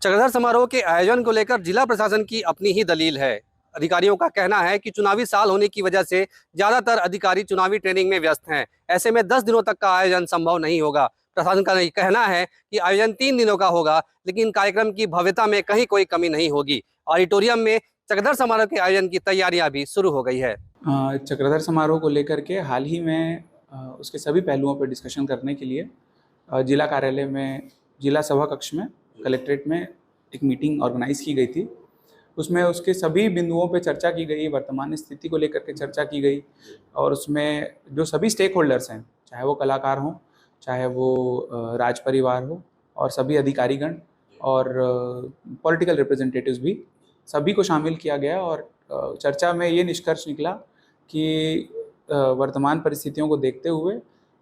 चक्रधर समारोह के आयोजन को लेकर जिला प्रशासन की अपनी ही दलील है। अधिकारियों का कहना है कि चुनावी साल होने की वजह से ज्यादातर अधिकारी चुनावी ट्रेनिंग में व्यस्त हैं। ऐसे में 10 दिनों तक का आयोजन संभव नहीं होगा। प्रशासन का ये कहना है कि आयोजन 3 दिनों का होगा, लेकिन कार्यक्रम की भव्यता में कहीं कोई कमी नहीं होगी। ऑडिटोरियम में चक्रधर समारोह के आयोजन की तैयारियां भी शुरू हो गई है। चक्रधर समारोह को लेकर के हाल ही में उसके सभी पहलुओं पर डिस्कशन करने के लिए जिला कार्यालय में, जिला सभा कक्ष में, कलेक्ट्रेट में एक मीटिंग ऑर्गेनाइज की गई थी। उसमें उसके सभी बिंदुओं पे चर्चा की गई, वर्तमान स्थिति को लेकर के चर्चा की गई और उसमें जो सभी स्टेक होल्डर्स हैं, चाहे वो कलाकार हों, चाहे वो राज परिवार हो और सभी अधिकारीगण और पॉलिटिकल रिप्रेजेंटेटिव्स भी, सभी को शामिल किया गया और चर्चा में ये निष्कर्ष निकला कि वर्तमान परिस्थितियों को देखते हुए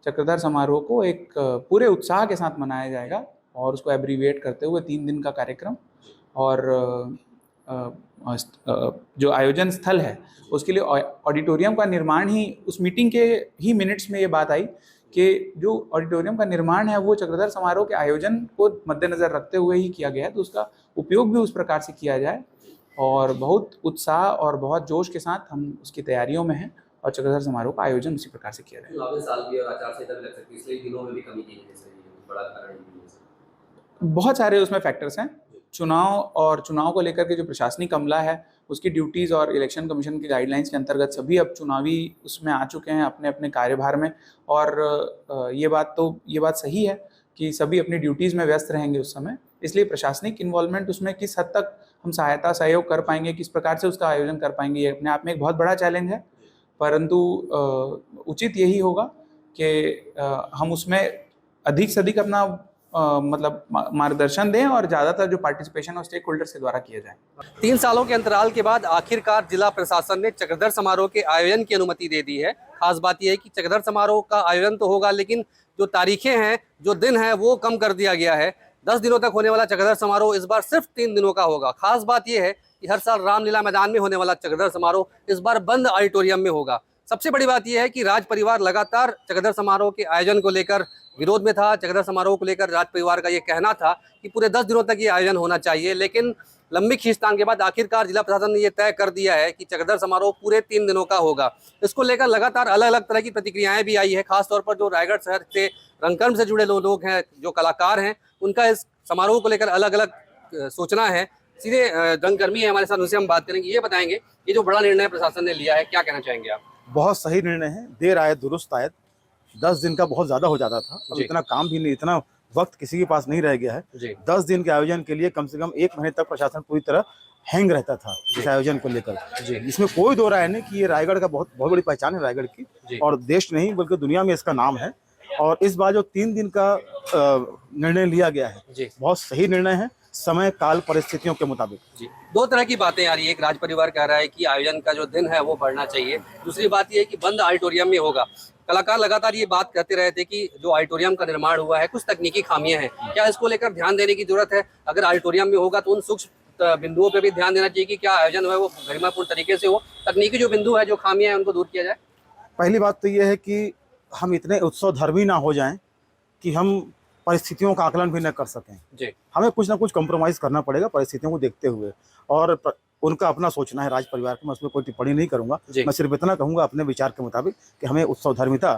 चक्रधर समारोह को एक पूरे उत्साह के साथ मनाया जाएगा और उसको एब्रीविएट करते हुए 3 दिन का कार्यक्रम और जो आयोजन स्थल है उसके लिए ऑडिटोरियम का निर्माण ही, उस मीटिंग के ही मिनट्स में ये बात आई कि जो ऑडिटोरियम का निर्माण है वो चक्रधर समारोह के आयोजन को मद्देनज़र रखते हुए ही किया गया है, तो उसका उपयोग भी उस प्रकार से किया जाए और बहुत उत्साह और बहुत जोश के साथ हम उसकी तैयारियों में हैं और चक्रधर समारोह का आयोजन उसी प्रकार से किया जाए। चुनावी साल भी और आचार संहिता भी लग सकती है, इसलिए दिनों में भी कमी की वजह से बड़ा कारण बहुत सारे उसमें फैक्टर्स हैं। चुनाव को लेकर के जो प्रशासनिक अमला है उसकी ड्यूटीज़ और इलेक्शन कमीशन की गाइडलाइंस के अंतर्गत सभी अब चुनावी उसमें आ चुके हैं अपने अपने कार्यभार में और ये बात सही है कि सभी अपनी ड्यूटीज़ में व्यस्त रहेंगे उस समय, इसलिए प्रशासनिक इन्वॉल्वमेंट उसमें किस हद तक हम सहायता सहयोग कर पाएंगे, किस प्रकार से उसका आयोजन कर पाएंगे, ये अपने आप में एक बहुत बड़ा चैलेंज है। परंतु उचित यही होगा कि हम उसमें अधिक से अधिक अपना मतलब मार्गदर्शन दें और ज़्यादातर जो पार्टिसिपेशन और स्टेक होल्डर्स के द्वारा किया जाए। 3 सालों के अंतराल के बाद आखिरकार जिला प्रशासन ने चक्रधर समारोह के आयोजन की अनुमति दे दी है। खास बात यह है कि चक्रधर समारोह का आयोजन तो होगा, लेकिन जो तारीखें हैं, जो दिन है, वो कम कर दिया गया है। 10 दिनों तक होने वाला चक्रधर समारोह इस बार सिर्फ 3 दिनों का होगा। खास बात यह है कि हर साल रामलीला मैदान में होने वाला चक्रधर समारोह इस बार बंद ऑडिटोरियम में होगा। सबसे बड़ी बात यह है कि राज परिवार लगातार चक्रधर समारोह के आयोजन को लेकर विरोध में था। चक्रधर समारोह को लेकर राज परिवार का ये कहना था कि पूरे 10 दिनों तक ये आयोजन होना चाहिए, लेकिन लंबी खींचतान के बाद आखिरकार जिला प्रशासन ने ये तय कर दिया है कि चक्रधर समारोह पूरे 3 दिनों का होगा। इसको लेकर लगातार अलग अलग तरह की प्रतिक्रियाएं भी आई है। खासतौर पर जो रायगढ़ शहर से, रंगकर्म से जुड़े लोग हैं, जो कलाकार हैं, उनका इस समारोह को लेकर अलग अलग सोचना है। सीधे रंगकर्मी है हमारे साथ, उनसे हम बात करेंगे। ये बताएंगे ये जो बड़ा निर्णय प्रशासन ने लिया है, क्या कहना चाहेंगे आप? बहुत सही निर्णय है। देर आए दुरुस्त आए। 10 दिन का बहुत ज़्यादा हो जाता था, अब इतना काम भी नहीं, इतना वक्त किसी के पास नहीं रह गया है। 10 दिन के आयोजन के लिए कम से कम 1 महीने तक प्रशासन पूरी तरह हैंग रहता था इस आयोजन को लेकर। इसमें कोई दो राय नहीं कि ये रायगढ़ का बहुत बड़ी पहचान है रायगढ़ की, और देश नहीं बल्कि दुनिया में इसका नाम है। और इस बार जो 3 दिन का निर्णय लिया गया है, बहुत सही निर्णय है, समय काल परिस्थितियों के मुताबिक। 2 तरह की बातें आ रही है। एक, राज परिवार कह रहा है कि आयोजन का जो दिन है वो बढ़ना चाहिए। दूसरी बात यह है कि बंद ऑडिटोरियम में होगा। कलाकार लगातार ये बात कहते रहे थे कि जो ऑडिटोरियम का निर्माण हुआ है, कुछ तकनीकी खामियां हैं। क्या इसको लेकर ध्यान देने की जरूरत है? अगर ऑडिटोरियम में होगा तो उन सूक्ष्म बिंदुओं पे भी ध्यान देना चाहिए कि क्या आयोजन है वो गरिमापूर्ण तरीके से हो, तकनीकी जो बिंदु है, जो खामियां हैं, उनको दूर किया जाए। पहली बात तो ये है कि हम इतने उत्सवधर्मी ना हो जाएं कि हम परिस्थितियों का आकलन भी न कर सकें। हमें कुछ ना कुछ कॉम्प्रोमाइज़ करना पड़ेगा परिस्थितियों को देखते हुए, और उनका अपना सोचना है राज परिवार का, मैं उसमें कोई टिप्पणी नहीं करूंगा। मैं सिर्फ इतना कहूंगा अपने विचार के मुताबिक कि हमें उत्सवधर्मिता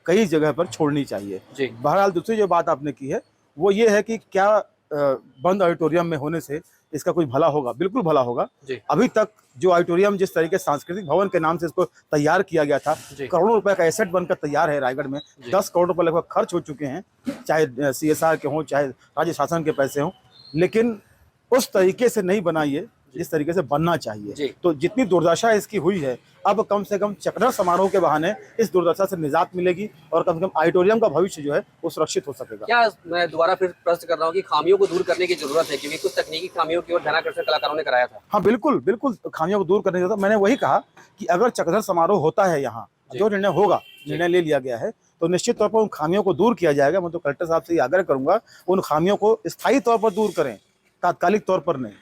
कई जगह पर छोड़नी चाहिए। बहरहाल दूसरी जो बात आपने की है वो ये है कि क्या बंद ऑडिटोरियम में होने से इसका कोई भला होगा? बिल्कुल भला होगा। अभी तक जो ऑडिटोरियम जिस तरीके सांस्कृतिक भवन के नाम से इसको तैयार किया गया था, करोड़ों रुपए का एसेट बनकर तैयार है रायगढ़ में। 10 करोड़ रुपए लगभग खर्च हो चुके हैं, चाहे CSR के हों, चाहे राज्य शासन के पैसे हों, लेकिन उस तरीके से नहीं बनाइए जिस तरीके से बनना चाहिए। तो जितनी दुर्दशा इसकी हुई है, अब कम से कम चक्रधर समारोह के बहाने इस दुर्दशा से निजात मिलेगी और कम से कम ऑडिटोरियम का भविष्य जो है वो सुरक्षित हो सकेगा। क्या, मैं दोबारा फिर प्रश्न कर रहा हूँ कि खामियों को दूर करने की जरूरत है, क्योंकि कुछ तकनीकी खामियों की ओर ध्यानाकर्षण कलाकारों ने कराया था। हाँ, बिल्कुल बिल्कुल खामियों को दूर करने की जरूरत। मैंने वही कहा कि अगर चक्रधर समारोह होता है, यहाँ जो निर्णय होगा, निर्णय ले लिया गया है, तो निश्चित तौर पर उन खामियों को दूर किया जाएगा। मैं तो कलेक्टर साहब से ये आग्रह करूंगा उन खामियों को स्थायी तौर पर दूर करें, तात्कालिक तौर पर नहीं,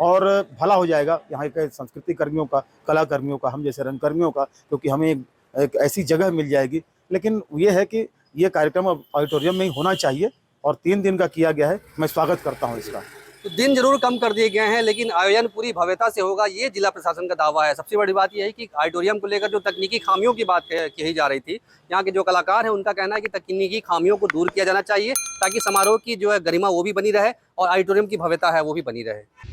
और भला हो जाएगा यहाँ के संस्कृति कर्मियों का, कला कर्मियों का, हम जैसे रंगकर्मियों का, क्योंकि हमें एक ऐसी जगह मिल जाएगी। लेकिन ये है कि ये कार्यक्रम अब ऑडिटोरियम में ही होना चाहिए और 3 दिन का किया गया है। मैं स्वागत करता हूँ इसका। तो दिन जरूर कम कर दिए गए हैं, लेकिन आयोजन पूरी भव्यता से होगा, ये जिला प्रशासन का दावा है। सबसे बड़ी बात यह है कि ऑडिटोरियम को लेकर जो तकनीकी खामियों की बात कही जा रही थी, यहाँ के जो कलाकार हैं उनका कहना है कि तकनीकी खामियों को दूर किया जाना चाहिए, ताकि समारोह की जो है गरिमा वो भी बनी रहे और ऑडिटोरियम की भव्यता है वो भी बनी रहे।